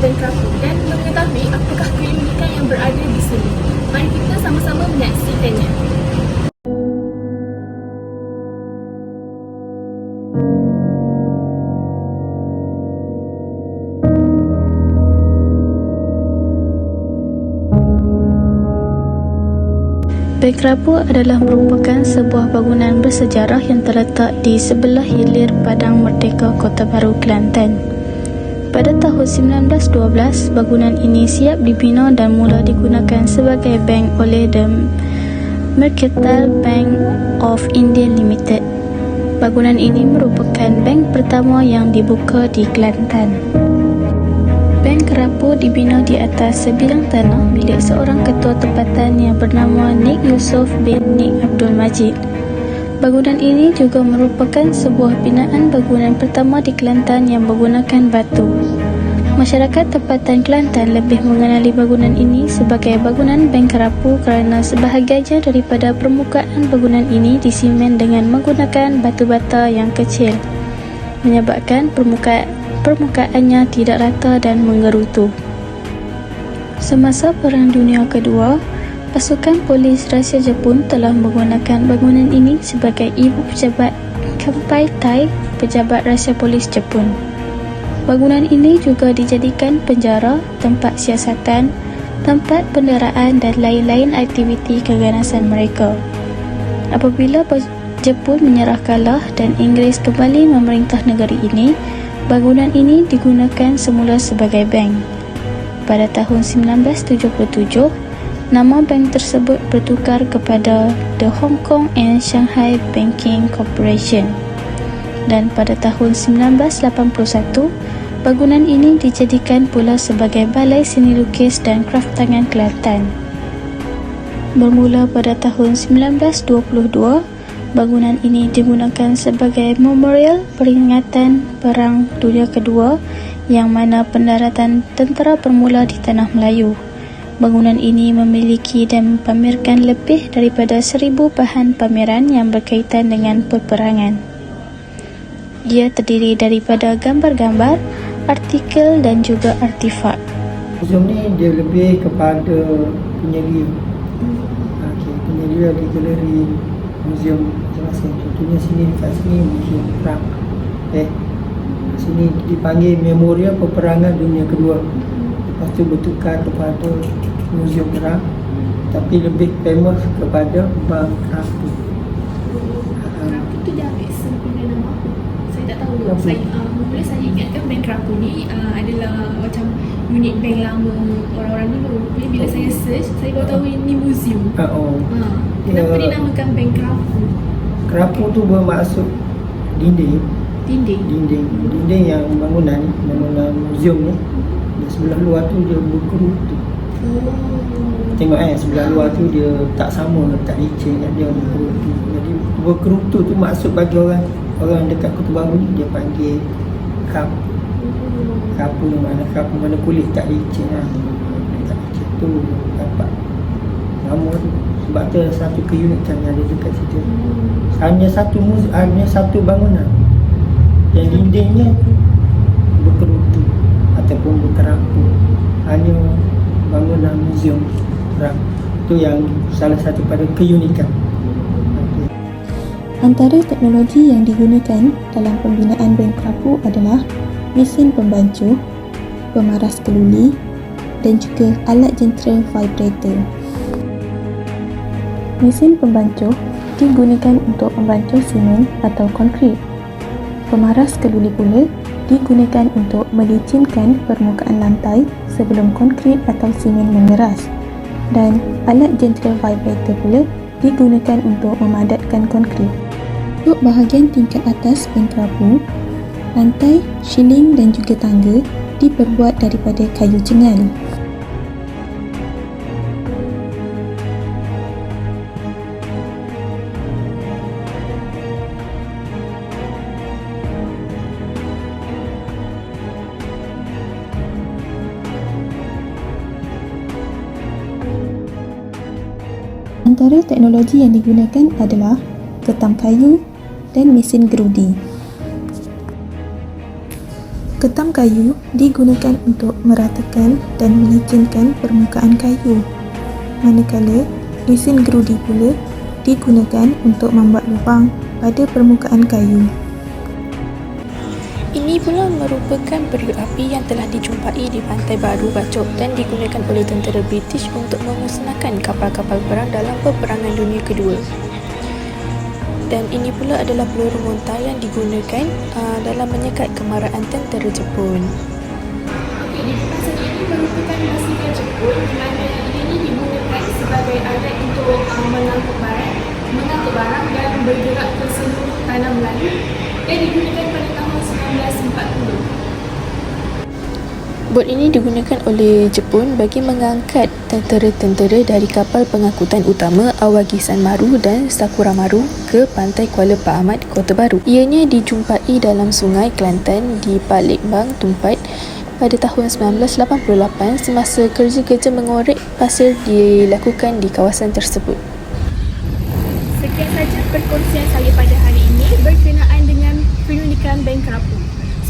bank kerapu dan mengetahui apakah keunikan yang berada di sini. Mari kita sama-sama menyaksikannya. Bank Kerapu adalah merupakan sebuah bangunan bersejarah yang terletak di sebelah hilir Padang Merdeka Kota Baru, Kelantan. Pada tahun 1912, bangunan ini siap dibina dan mula digunakan sebagai bank oleh The Mercantile Bank of India Limited. Bangunan ini merupakan bank pertama yang dibuka di Kelantan. Bank Kerapu dibina di atas sebidang tanah milik seorang ketua tempatan yang bernama Nik Yusof bin Nik Abdul Majid. Bangunan ini juga merupakan sebuah binaan bangunan pertama di Kelantan yang menggunakan batu. Masyarakat tempatan Kelantan lebih mengenali bangunan ini sebagai bangunan Bank Kerapu kerana sebahagiannya daripada permukaan bangunan ini disimen dengan menggunakan batu bata yang kecil, menyebabkan permukaannya tidak rata dan mengerutu. Semasa Perang Dunia Kedua, pasukan polis Rusia Jepun telah menggunakan bangunan ini sebagai ibu pejabat Kampai Tai, pejabat Rahsia Polis Jepun. Bangunan ini juga dijadikan penjara, tempat siasatan, tempat penderaan dan lain-lain aktiviti keganasan mereka. Apabila Jepun menyerah kalah dan Inggeris kembali memerintah negeri ini, bangunan ini digunakan semula sebagai bank. Pada tahun 1977, nama bank tersebut bertukar kepada The Hong Kong and Shanghai Banking Corporation. Dan pada tahun 1981, bangunan ini dijadikan pula sebagai Balai Seni Lukis dan Kraftangan Kelantan. Bermula pada tahun 1922, bangunan ini digunakan sebagai memorial peringatan Perang Dunia Kedua yang mana pendaratan tentera bermula di Tanah Melayu. Bangunan ini memiliki dan mempamerkan lebih daripada 1,000 bahan pameran yang berkaitan dengan peperangan. Ia terdiri daripada gambar-gambar, artikel dan juga artifak. Museum ni dia lebih kepada penyelia. Penyelia di galeri museum masing-masing. Contohnya sini, dekat sini museum perang. Sini dipanggil memorial peperangan dunia kedua. Lepas tu bertukar kepada museum perang, tapi lebih famous kepada Bank Kerapu. Kerapu tu dah biasa punya nama apa? Saya tak tahu. Mula saya ingatkan Bank Kerapu ni adalah macam unit bank lama orang-orang dulu. Jadi bila saya search, saya baru tahu ini museum. Kenapa dinamakan Bank Kerapu? Kerapu tu bermaksud dinding yang bangunan museum ni. Di sebelah luar tu dia berkerutu. Tengok sebelah luar tu dia tak sama, tak licin, dia berkerutu. Jadi berkerutu tu maksud bagi orang dekat Kota Baru ni, dia panggil kerapu. Kerapu ni mana kulit tak licin tak licin tu dapat nama tu. Sebab tu satu keunikan yang ada dekat situ. Hanya satu bangunan yang dindingnya berkerutu ataupun berkerapu. Hanya bangunan museum perang. Itu yang salah satu pada keunikan. Antara teknologi yang digunakan dalam pembinaan Bank Kerapu adalah mesin pembancuh, pemaras keluli dan juga alat jentera vibrator. Mesin pembancuh digunakan untuk membancuh simen atau konkrit. Pemaras keluli pula digunakan untuk melicinkan permukaan lantai sebelum konkrit atau simen mengeras. Dan alat jentera vibrator pula digunakan untuk memadatkan konkrit. Untuk bahagian tingkat atas Bank Kerapu, lantai, shilling dan juga tangga diperbuat daripada kayu cengal. Antara teknologi yang digunakan adalah ketam kayu dan mesin gerudi. Ketam kayu digunakan untuk meratakan dan melicinkan permukaan kayu, manakala mesin gerudi pula digunakan untuk membuat lubang pada permukaan kayu. Ini pula merupakan periuk api yang telah dijumpai di Pantai Baru Bacok dan digunakan oleh tentera British untuk memusnahkan kapal-kapal perang dalam Peperangan Dunia Kedua. Dan ini pula adalah peluru montar yang digunakan dalam menyekat kemarahan tentera Jepun. Okey, di kawasan ini merupakan basikal Jepun di mana ini digunakan sebagai alat untuk mengangkut barang dan bergerak ke seluruh tanah Melayu dan digunakan pada tahun 1940. Bot ini digunakan oleh Jepun bagi mengangkat tentera-tentera dari kapal pengangkutan utama Awagisan Maru dan Sakura Maru ke pantai Kuala Pak Ahmad, Kota Baru. Ianya dijumpai dalam Sungai Kelantan di Palembang Tumpat pada tahun 1988 semasa kerja-kerja mengorek pasir dilakukan di kawasan tersebut. Sekian saja perkongsian saya pada hari ini berkenaan dengan keunikan Bank Kerapu.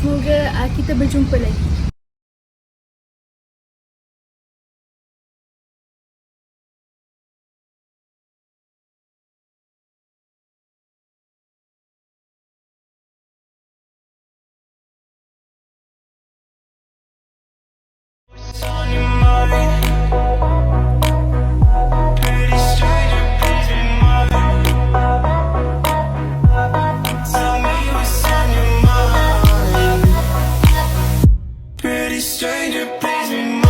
Semoga kita berjumpa lagi. On your mind, pretty stranger, pretty mind. Tell me what's on your mind. Pretty stranger, pretty mind.